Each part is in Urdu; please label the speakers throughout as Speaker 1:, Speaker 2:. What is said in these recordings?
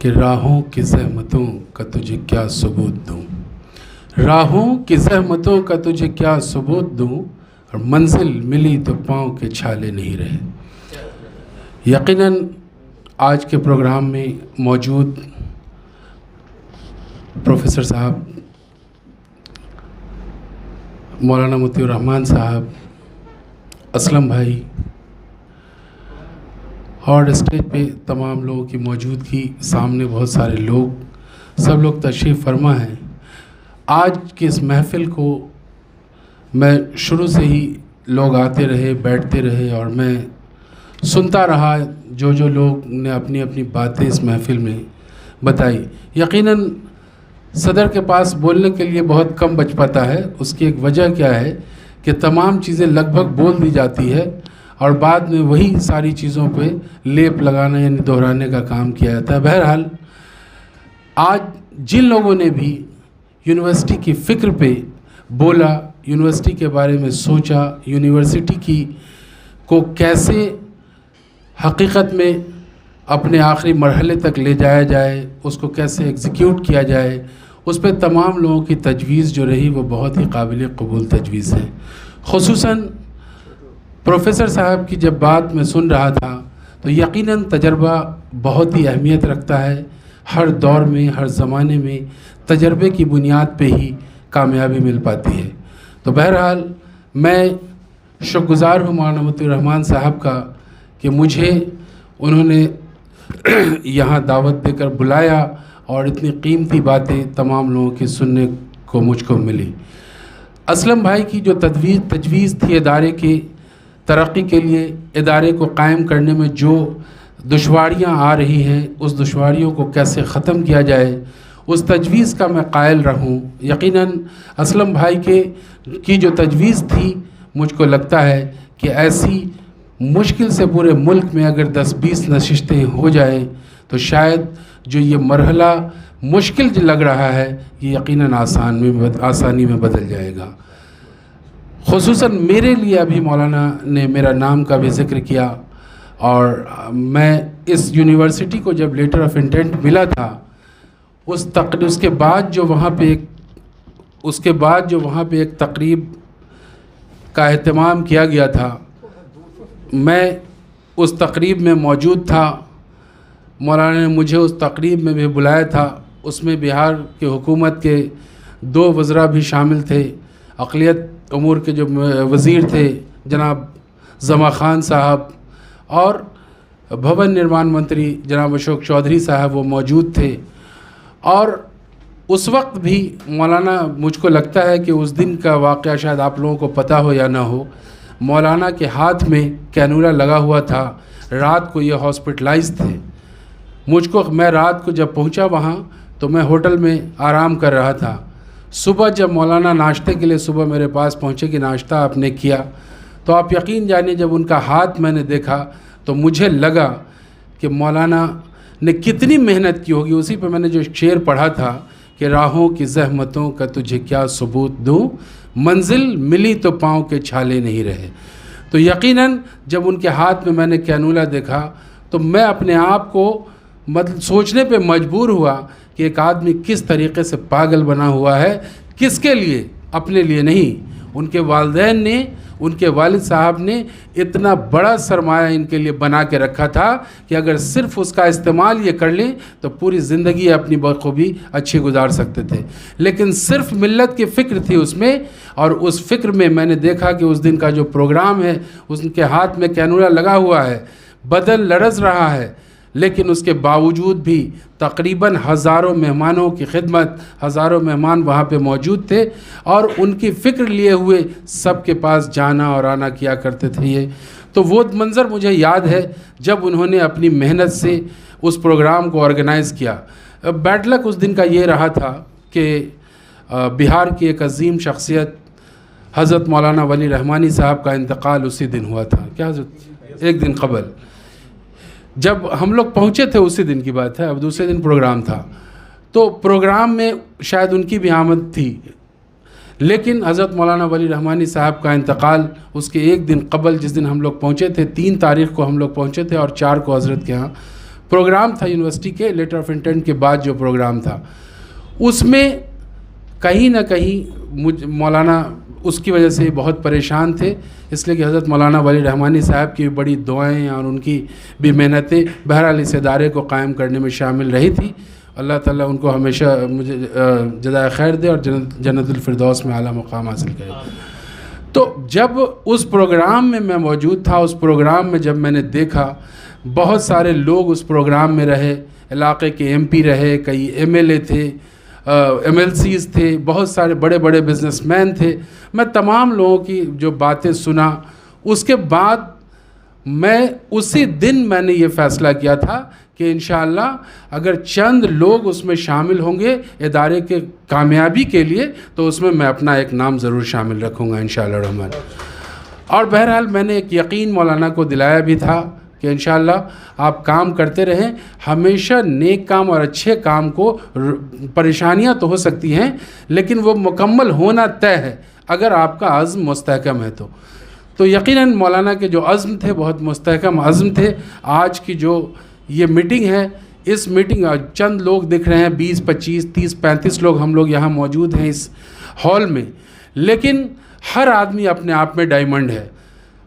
Speaker 1: کہ راہوں کی زحمتوں کا تجھے کیا ثبوت دوں، راہوں کی زحمتوں کا تجھے کیا ثبوت دوں، اور منزل ملی تو پاؤں کے چھالے نہیں رہے۔ یقیناً آج کے پروگرام میں موجود پروفیسر صاحب، مولانا مطیع الرحمان صاحب، اسلم بھائی اور اسٹیج پہ تمام لوگوں کی موجودگی، سامنے بہت سارے لوگ، سب لوگ تشریف فرما ہیں۔ آج کی اس محفل کو میں شروع سے ہی لوگ آتے رہے، بیٹھتے رہے، اور میں سنتا رہا جو لوگ نے اپنی اپنی باتیں اس محفل میں بتائی۔ یقیناً صدر کے پاس بولنے کے لیے بہت کم بچ پاتا ہے۔ اس کی ایک وجہ کیا ہے کہ تمام چیزیں لگ بھگ بول دی جاتی ہے اور بعد میں وہی ساری چیزوں پہ لیپ لگانا یعنی دہرانے کا کام کیا جاتا ہے۔ بہرحال آج جن لوگوں نے بھی یونیورسٹی کی فکر پہ بولا، یونیورسٹی کے بارے میں سوچا، یونیورسٹی کو کیسے حقیقت میں اپنے آخری مرحلے تک لے جایا جائے، اس کو کیسے ایگزیکیوٹ کیا جائے، اس پہ تمام لوگوں کی تجویز جو رہی وہ بہت ہی قابل قبول تجویز ہے۔ خصوصاً پروفیسر صاحب کی جب بات میں سن رہا تھا تو یقیناً تجربہ بہت ہی اہمیت رکھتا ہے۔ ہر دور میں، ہر زمانے میں تجربے کی بنیاد پہ ہی کامیابی مل پاتی ہے۔ تو بہرحال میں شکر گزار ہوں مولانا مطیع الرحمان صاحب کا کہ مجھے انہوں نے یہاں دعوت دے کر بلایا اور اتنی قیمتی باتیں تمام لوگوں کی سننے کو مجھ کو ملی۔ اسلم بھائی کی جو تجویز تھی ادارے کے ترقی کے لیے، ادارے کو قائم کرنے میں جو دشواریاں آ رہی ہیں، اس دشواریوں کو کیسے ختم کیا جائے، اس تجویز کا میں قائل رہوں۔ یقیناً اسلم بھائی کی جو تجویز تھی، مجھ کو لگتا ہے کہ ایسی مشکل سے پورے ملک میں اگر 10-20 نشستیں ہو جائیں تو شاید جو یہ مرحلہ مشکل جو لگ رہا ہے یہ یقیناً آسانی میں بدل جائے گا۔ خصوصاً میرے لیے ابھی مولانا نے میرا نام کا بھی ذکر کیا، اور میں اس یونیورسٹی کو جب لیٹر آف انٹینٹ ملا تھا، اس کے بعد جو وہاں پہ ایک تقریب کا اہتمام کیا گیا تھا، میں اس تقریب میں موجود تھا۔ مولانا نے مجھے اس تقریب میں بھی بلایا تھا۔ اس میں بہار کے حکومت کے 2 وزراء بھی شامل تھے۔ اقلیت امور کے جو وزیر تھے جناب زما خان صاحب، اور بھون نرمان منتری جناب اشوک چودھری صاحب وہ موجود تھے۔ اور اس وقت بھی مولانا، مجھ کو لگتا ہے کہ اس دن کا واقعہ شاید آپ لوگوں کو پتہ ہو یا نہ ہو، مولانا کے ہاتھ میں کینولا لگا ہوا تھا۔ رات کو یہ ہاسپٹلائز تھے۔ میں رات کو جب پہنچا وہاں تو میں ہوٹل میں آرام کر رہا تھا۔ صبح جب مولانا ناشتے کے لیے صبح میرے پاس پہنچے کہ ناشتہ آپ نے کیا، تو آپ یقین جانیں جب ان کا ہاتھ میں نے دیکھا تو مجھے لگا کہ مولانا نے کتنی محنت کی ہوگی۔ اسی پہ میں نے جو شعر پڑھا تھا کہ راہوں کی زحمتوں کا تجھے کیا ثبوت دوں، منزل ملی تو پاؤں کے چھالے نہیں رہے۔ تو یقیناً جب ان کے ہاتھ میں نے کینولا دیکھا تو میں اپنے آپ کو سوچنے پہ مجبور ہوا کہ ایک آدمی کس طریقے سے پاگل بنا ہوا ہے، کس کے لیے؟ اپنے لیے نہیں، ان کے والدین نے، ان کے والد صاحب نے اتنا بڑا سرمایہ ان کے لیے بنا کے رکھا تھا کہ اگر صرف اس کا استعمال یہ کر لیں تو پوری زندگی اپنی بخوبی اچھی گزار سکتے تھے۔ لیکن صرف ملت کی فکر تھی اس میں، اور اس فکر میں نے دیکھا کہ اس دن کا جو پروگرام ہے، ان کے ہاتھ میں کینولا لگا ہوا ہے، بدن لرز رہا ہے، لیکن اس کے باوجود بھی تقریباً ہزاروں مہمانوں کی خدمت، ہزاروں مہمان وہاں پہ موجود تھے، اور ان کی فکر لیے ہوئے سب کے پاس جانا اور آنا کیا کرتے تھے یہ۔ تو وہ منظر مجھے یاد ہے جب انہوں نے اپنی محنت سے اس پروگرام کو آرگنائز کیا۔ بیڈ لک اس دن کا یہ رہا تھا کہ بہار کی ایک عظیم شخصیت حضرت مولانا ولی رحمانی صاحب کا انتقال اسی دن ہوا تھا۔ کیا حضرت؟ ایک دن قبل جب ہم لوگ پہنچے تھے، اسی دن کی بات ہے، اب دوسرے دن پروگرام تھا، تو پروگرام میں شاید ان کی بھی آمد تھی، لیکن حضرت مولانا ولی رحمانی صاحب کا انتقال اس کے ایک دن قبل، جس دن ہم لوگ پہنچے تھے، 3 تاریخ کو ہم لوگ پہنچے تھے اور 4 کو حضرت کے ہاں پروگرام تھا یونیورسٹی کے لیٹر آف انٹینٹ کے بعد جو پروگرام تھا، اس میں کہیں نہ کہیں مولانا اس کی وجہ سے بہت پریشان تھے، اس لیے کہ حضرت مولانا ولی رحمانی صاحب کی بڑی دعائیں اور ان کی بھی محنتیں بہرحال اس ادارے کو قائم کرنے میں شامل رہی تھی. اللہ تعالیٰ ان کو ہمیشہ مجھے جزائے خیر دے اور جنت الفردوس میں اعلیٰ مقام حاصل کرے. تو جب اس پروگرام میں میں موجود تھا، اس پروگرام میں جب میں نے دیکھا بہت سارے لوگ اس پروگرام میں رہے، علاقے کے ایم پی رہے، کئی ایم ایل اے تھے، ایم ایل سیز تھے، بہت سارے بڑے بڑے بزنس مین تھے. میں تمام لوگوں کی جو باتیں سنا، اس کے بعد میں اسی دن میں نے یہ فیصلہ کیا تھا کہ انشاءاللہ اگر چند لوگ اس میں شامل ہوں گے ادارے کے کامیابی کے لیے تو اس میں اپنا ایک نام ضرور شامل رکھوں گا انشاءاللہ الرحمن. اور بہرحال میں نے ایک یقین مولانا کو دلایا بھی تھا کہ انشاءاللہ آپ کام کرتے رہیں، ہمیشہ نیک کام اور اچھے کام کو، پریشانیاں تو ہو سکتی ہیں لیکن وہ مکمل ہونا طے ہے اگر آپ کا عزم مستحکم ہے تو یقیناً مولانا کے جو عزم تھے بہت مستحکم عزم تھے. آج کی جو یہ میٹنگ ہے، اس میٹنگ چند لوگ دکھ رہے ہیں، 20 25 30 35 لوگ ہم لوگ یہاں موجود ہیں اس ہال میں، لیکن ہر آدمی اپنے آپ میں ڈائمنڈ ہے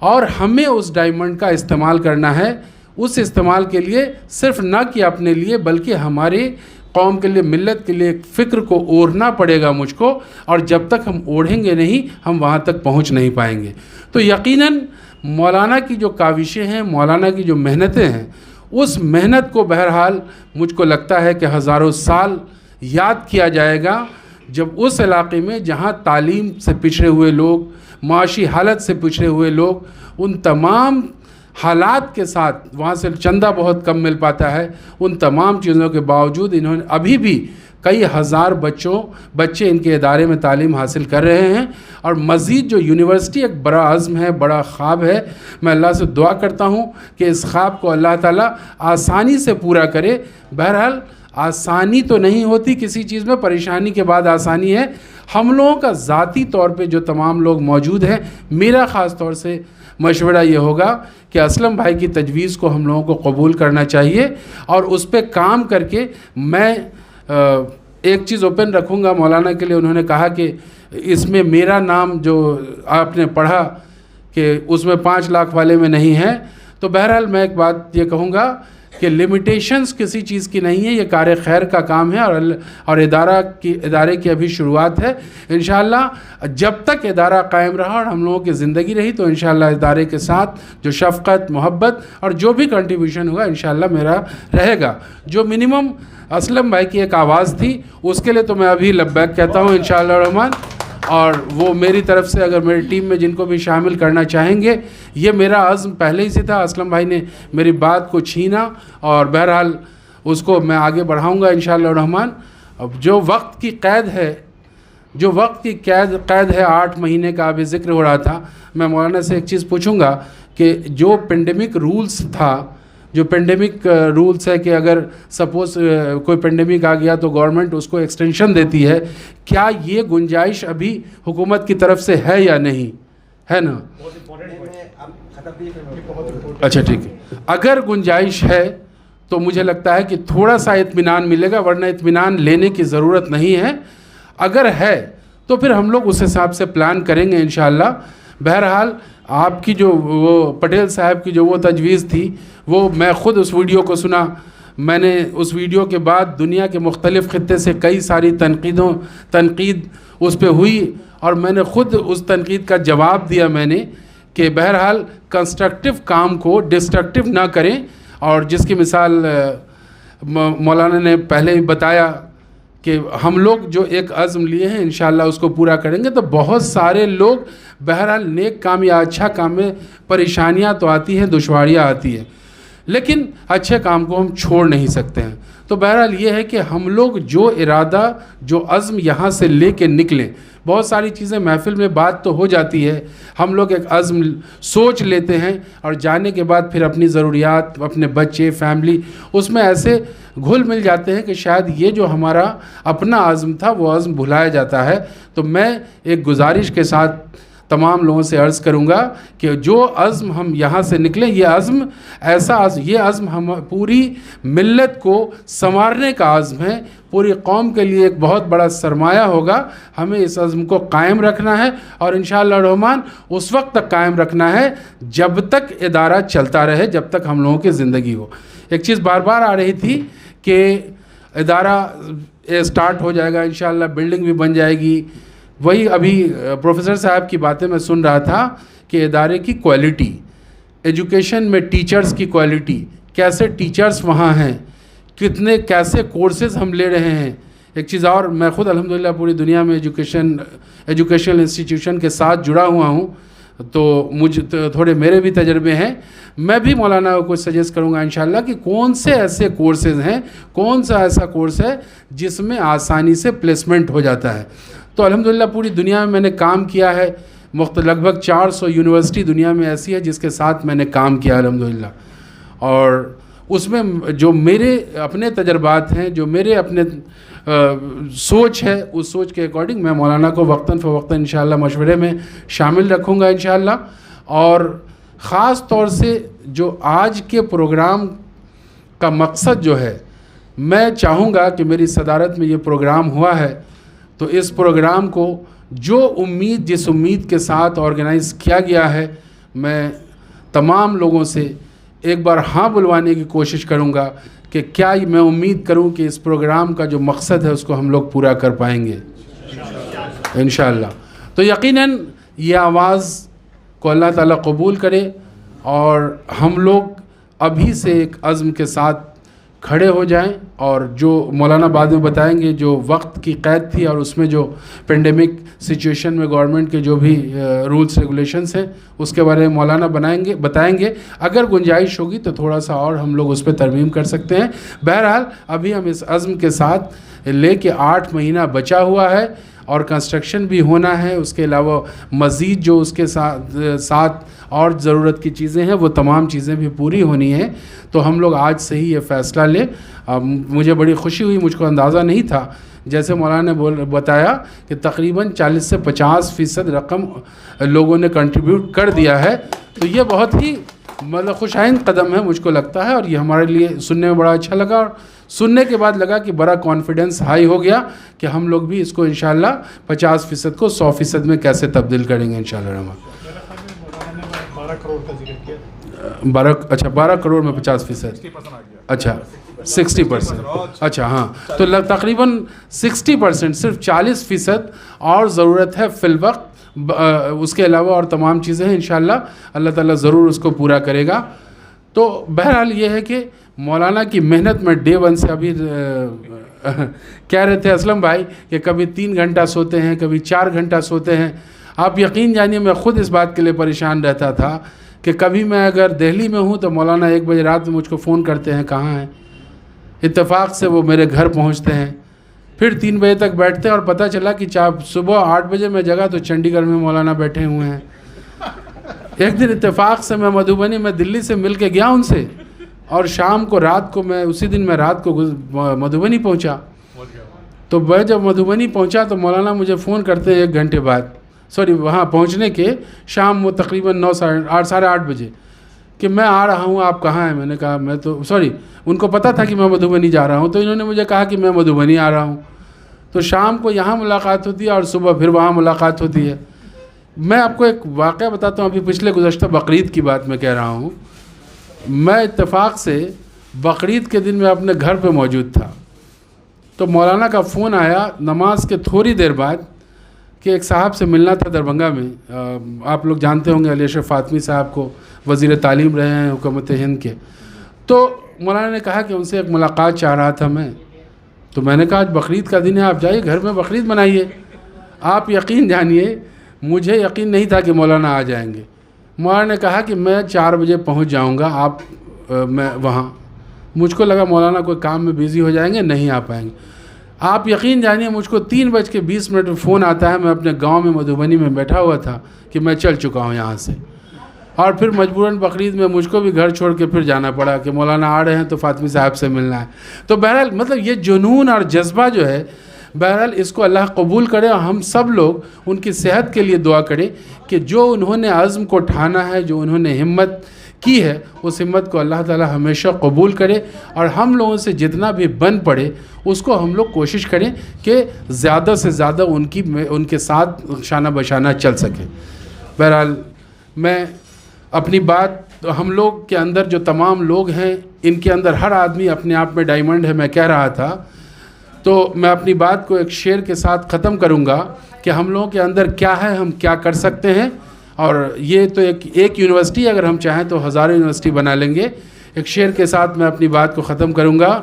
Speaker 1: اور ہمیں اس ڈائمنڈ کا استعمال کرنا ہے. اس استعمال کے لیے صرف نہ کہ اپنے لیے بلکہ ہمارے قوم کے لیے، ملت کے لیے ایک فکر کو اوڑھنا پڑے گا مجھ کو، اور جب تک ہم اوڑھیں گے نہیں ہم وہاں تک پہنچ نہیں پائیں گے. تو یقیناً مولانا کی جو کاوشیں ہیں، مولانا کی جو محنتیں ہیں، اس محنت کو بہرحال مجھ کو لگتا ہے کہ ہزاروں سال یاد کیا جائے گا جب اس علاقے میں جہاں تعلیم سے پچھڑے ہوئے لوگ، معاشی حالت سے پچھڑے ہوئے لوگ، ان تمام حالات کے ساتھ، وہاں سے چندہ بہت کم مل پاتا ہے، ان تمام چیزوں کے باوجود انہوں نے ابھی بھی کئی ہزار بچے ان کے ادارے میں تعلیم حاصل کر رہے ہیں. اور مزید جو یونیورسٹی ایک بڑا عزم ہے، بڑا خواب ہے، میں اللہ سے دعا کرتا ہوں کہ اس خواب کو اللہ تعالیٰ آسانی سے پورا کرے. بہرحال آسانی تو نہیں ہوتی کسی چیز میں، پریشانی کے بعد آسانی ہے. ہم لوگوں کا ذاتی طور پہ جو تمام لوگ موجود ہیں، میرا خاص طور سے مشورہ یہ ہوگا کہ اسلم بھائی کی تجویز کو ہم لوگوں کو قبول کرنا چاہیے اور اس پہ کام کر کے. میں ایک چیز اوپن رکھوں گا مولانا کے لیے، انہوں نے کہا کہ اس میں میرا نام جو آپ نے پڑھا کہ اس میں 5 لاکھ والے میں نہیں ہے، تو بہرحال میں ایک بات یہ کہوں گا کہ لمیٹیشنز کسی چیز کی نہیں ہے، یہ کار خیر کا کام ہے اور ادارے کی ابھی شروعات ہے. انشاءاللہ جب تک ادارہ قائم رہا اور ہم لوگوں کی زندگی رہی تو انشاءاللہ ادارے کے ساتھ جو شفقت، محبت اور جو بھی کنٹریبیوشن ہوگا انشاءاللہ میرا رہے گا. جو منیمم اسلم بھائی کی ایک آواز تھی اس کے لیے تو میں ابھی لبیک کہتا ہوں انشاءاللہ الرحمن. اور وہ میری طرف سے اگر میری ٹیم میں جن کو بھی شامل کرنا چاہیں گے، یہ میرا عزم پہلے ہی سے تھا. اسلم بھائی نے میری بات کو چھینا اور بہرحال اس کو میں آگے بڑھاؤں گا انشاءاللہ الرحمن. اب جو وقت کی قید ہے، جو وقت کی قید ہے 8 مہینے کا ابھی ذکر ہو رہا تھا، میں مولانا سے ایک چیز پوچھوں گا کہ جو پینڈیمک رولز تھا، جو پینڈیمک رولز ہے کہ اگر سپوز کوئی پینڈیمک آ گیا تو گورنمنٹ اس کو ایکسٹینشن دیتی ہے، کیا یہ گنجائش ابھی حکومت کی طرف سے ہے یا نہیں ہے؟ نا اچھا ٹھیک ہے. اگر گنجائش ہے تو مجھے لگتا ہے کہ تھوڑا سا اطمینان ملے گا، ورنہ اطمینان لینے کی ضرورت نہیں ہے. اگر ہے تو پھر ہم لوگ اس حساب سے پلان کریں گے انشاءاللہ. بہرحال آپ کی جو وہ پٹیل صاحب کی جو وہ تجویز تھی، وہ میں خود اس ویڈیو کو سنا. میں نے اس ویڈیو کے بعد دنیا کے مختلف خطے سے کئی ساری تنقید اس پہ ہوئی اور میں نے خود اس تنقید کا جواب دیا میں نے کہ بہرحال کنسٹرکٹیو کام کو ڈسٹرکٹیو نہ کریں. اور جس کی مثال مولانا نے پہلے ہی بتایا کہ ہم لوگ جو ایک عزم لیے ہیں انشاءاللہ اس کو پورا کریں گے. تو بہت سارے لوگ بہرحال نیک کام یا اچھا کام میں پریشانیاں تو آتی ہیں، دشواریاں آتی ہیں، لیکن اچھے کام کو ہم چھوڑ نہیں سکتے ہیں. تو بہرحال یہ ہے کہ ہم لوگ جو ارادہ، جو عزم یہاں سے لے کے نکلیں. بہت ساری چیزیں محفل میں بات تو ہو جاتی ہے، ہم لوگ ایک عزم سوچ لیتے ہیں اور جانے کے بعد پھر اپنی ضروریات، اپنے بچے، فیملی اس میں ایسے گھل مل جاتے ہیں کہ شاید یہ جو ہمارا اپنا عزم تھا وہ عزم بھلایا جاتا ہے. تو میں ایک گزارش کے ساتھ تمام لوگوں سے عرض کروں گا کہ جو عزم ہم یہاں سے نکلیں، یہ عزم ایسا عزم، یہ عزم ہم پوری ملت کو سنوارنے کا عزم ہے، پوری قوم کے لیے ایک بہت بڑا سرمایہ ہوگا. ہمیں اس عزم کو قائم رکھنا ہے اور انشاءاللہ الرحمن اس وقت تک قائم رکھنا ہے جب تک ادارہ چلتا رہے، جب تک ہم لوگوں کی زندگی ہو. ایک چیز بار بار آ رہی تھی کہ ادارہ سٹارٹ ہو جائے گا انشاءاللہ، بلڈنگ بھی بن جائے گی. وہی ابھی پروفیسر صاحب کی باتیں میں سن رہا تھا کہ ادارے کی کوالٹی، ایجوکیشن میں ٹیچرز کی کوالٹی، کیسے ٹیچرز وہاں ہیں، کتنے کیسے کورسز ہم لے رہے ہیں. ایک چیز اور، میں خود الحمدللہ پوری دنیا میں ایجوکیشنل انسٹیٹیوشن کے ساتھ جڑا ہوا ہوں، تو مجھے تھوڑے میرے بھی تجربے ہیں. میں بھی مولانا کو سجیسٹ کروں گا انشاءاللہ کہ کون سے ایسے کورسز ہیں، کون سا ایسا کورس ہے جس میں آسانی سے پلیسمنٹ ہو جاتا ہے. تو الحمدللہ پوری دنیا میں میں نے کام کیا ہے، لگ بھگ 400 یونیورسٹی دنیا میں ایسی ہے جس کے ساتھ میں نے کام کیا الحمدللہ. اور اس میں جو میرے اپنے تجربات ہیں، جو میرے اپنے سوچ ہے، اس سوچ کے اکارڈنگ میں مولانا کو وقتاً فوقتاً انشاءاللہ مشورے میں شامل رکھوں گا انشاءاللہ. اور خاص طور سے جو آج کے پروگرام کا مقصد جو ہے، میں چاہوں گا کہ میری صدارت میں یہ پروگرام ہوا ہے، تو اس پروگرام کو جس امید کے ساتھ آرگنائز کیا گیا ہے، میں تمام لوگوں سے ایک بار ہاں بلوانے کی کوشش کروں گا کہ کیا میں امید کروں کہ اس پروگرام کا جو مقصد ہے اس کو ہم لوگ پورا کر پائیں گے انشاءاللہ. تو یقیناً یہ آواز کو اللہ تعالیٰ قبول کرے اور ہم لوگ ابھی سے ایک عزم کے ساتھ کھڑے ہو جائیں. اور جو مولانا بعد میں بتائیں گے جو وقت کی قید تھی اور اس میں جو پینڈیمک سچویشن میں گورنمنٹ کے جو بھی رولز ریگولیشنز ہیں اس کے بارے میں مولانا بتائیں گے. اگر گنجائش ہوگی تو تھوڑا سا اور ہم لوگ اس پہ ترمیم کر سکتے ہیں. بہرحال ابھی ہم اس عزم کے ساتھ لے کے 8 مہینہ بچا ہوا ہے اور کنسٹرکشن بھی ہونا ہے. اس کے علاوہ مزید جو اس کے ساتھ اور ضرورت کی چیزیں ہیں وہ تمام چیزیں بھی پوری ہونی ہیں. تو ہم لوگ آج سے ہی یہ فیصلہ لیں. مجھے بڑی خوشی ہوئی، مجھ کو اندازہ نہیں تھا، جیسے مولانا نے بتایا کہ تقریباً 40 سے 50% رقم لوگوں نے کنٹریبیوٹ کر دیا ہے. تو یہ بہت ہی خوش آئند قدم ہے مجھ کو لگتا ہے، اور یہ ہمارے لیے سننے میں بڑا اچھا لگا. اور سننے کے بعد لگا کہ بڑا کانفیڈنس ہائی ہو گیا کہ ہم لوگ بھی اس کو انشاءاللہ 50% کو 100% میں کیسے تبدیل کریں گے انشاءاللہ الرحمن. 12 کروڑ میں 50%، اچھا 60%، اچھا ہاں. تو تقریباً 60%، صرف 40% اور ضرورت ہے فی الوقت. اس کے علاوہ اور تمام چیزیں ہیں انشاءاللہ اللہ تعالیٰ ضرور اس کو پورا کرے گا. تو بہرحال یہ ہے کہ مولانا کی محنت میں ڈے 1 سے ابھی کہہ رہے تھے اسلم بھائی کہ کبھی 3 گھنٹہ سوتے ہیں، کبھی 4 گھنٹہ سوتے ہیں. آپ یقین جانیے میں خود اس بات کے لیے پریشان رہتا تھا کہ کبھی میں اگر دہلی میں ہوں تو مولانا 1 بجے رات میں مجھ کو فون کرتے ہیں کہاں ہیں. اتفاق سے وہ میرے گھر پہنچتے ہیں، پھر 3 بجے تک بیٹھتے ہیں اور پتہ چلا کہ صبح 8 بجے میں جگا تو چنڈی گڑھ میں مولانا بیٹھے ہوئے ہیں. ایک دن اتفاق سے میں مدھوبنی میں دلی سے مل کے گیا ان سے، اور شام کو رات کو میں اسی دن میں رات کو مدھوبنی پہنچا. تو میں جب مدھوبنی پہنچا تو مولانا مجھے فون کرتے ہیں 1 گھنٹے بعد، وہاں پہنچنے کے شام وہ تقریباً 9 ساڑھے 8 بجے کہ میں آ رہا ہوں، آپ کہاں ہیں؟ میں نے کہا میں تو ان کو پتہ تھا کہ میں مدھوبنی جا رہا ہوں، تو انہوں نے مجھے کہا کہ میں مدھوبنی آ رہا ہوں. تو شام کو یہاں ملاقات ہوتی ہے اور صبح پھر وہاں ملاقات ہوتی ہے. میں آپ کو ایک واقعہ بتاتا ہوں، ابھی پچھلے گزشتہ بقرعید کی بات میں کہہ رہا ہوں. میں اتفاق سے بقرعید کے دن میں اپنے گھر پہ موجود تھا، تو مولانا کا فون آیا نماز کے تھوڑی دیر بعد کہ ایک صاحب سے ملنا تھا دربھنگہ میں. آپ لوگ جانتے ہوں گے علی اشرف فاطمی صاحب کو، وزیر تعلیم رہے ہیں حکومت ہند کے. تو مولانا نے کہا کہ ان سے ایک ملاقات چاہ رہا تھا میں. تو میں نے کہا آج بقرعید کا دن ہے، آپ جائیے گھر میں بقرعید منائیے. آپ یقین جانیے مجھے یقین نہیں تھا کہ مولانا آ جائیں گے. مولانا نے کہا کہ میں 4 بجے پہنچ جاؤں گا، میں وہاں. مجھ کو لگا مولانا کوئی کام میں بیزی ہو جائیں گے، نہیں آ پائیں گے. آپ یقین جانیے مجھ کو 3:20 میں فون آتا ہے، میں اپنے گاؤں میں مدھوبنی میں بیٹھا ہوا تھا کہ میں چل چکا ہوں یہاں سے. اور پھر مجبوراً بقرعید میں مجھ کو بھی گھر چھوڑ کے پھر جانا پڑا کہ مولانا آ رہے ہیں تو فاطمی صاحب سے ملنا ہے. تو بہرحال یہ جنون اور جذبہ جو ہے بہرحال اس کو اللہ قبول کرے اور ہم سب لوگ ان کی صحت کے لیے دعا کریں کہ جو انہوں نے عزم کو ٹھانا ہے، جو انہوں نے ہمت کی ہے، اس ہمت کو اللہ تعالی ہمیشہ قبول کرے، اور ہم لوگوں سے جتنا بھی بن پڑے اس کو ہم لوگ کوشش کریں کہ زیادہ سے زیادہ ان کے ساتھ شانہ بشانہ چل سکیں۔ بہرحال میں اپنی بات، ہم لوگ کے اندر جو تمام لوگ ہیں ان کے اندر ہر آدمی اپنے آپ میں ڈائمنڈ ہے، میں کہہ رہا تھا، تو میں اپنی بات کو ایک شعر کے ساتھ ختم کروں گا کہ ہم لوگوں کے اندر کیا ہے، ہم کیا کر سکتے ہیں، اور یہ تو ایک یونیورسٹی اگر ہم چاہیں تو ہزاروں یونیورسٹی بنا لیں گے۔ ایک شعر کے ساتھ میں اپنی بات کو ختم کروں گا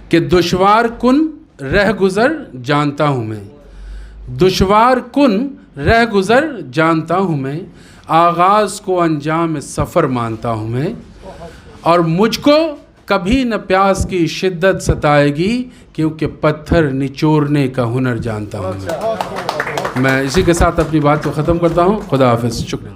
Speaker 1: کہ دشوار کن رہ گزر جانتا ہوں میں، دشوار کن رہ گزر جانتا ہوں میں، آغاز کو انجام سفر مانتا ہوں میں، اور مجھ کو کبھی نہ پیاس کی شدت ستائے گی کیونکہ پتھر نچوڑنے کا ہنر جانتا ہوں میں۔ اسی کے ساتھ اپنی بات کو ختم کرتا ہوں۔ خدا حافظ، شکریہ۔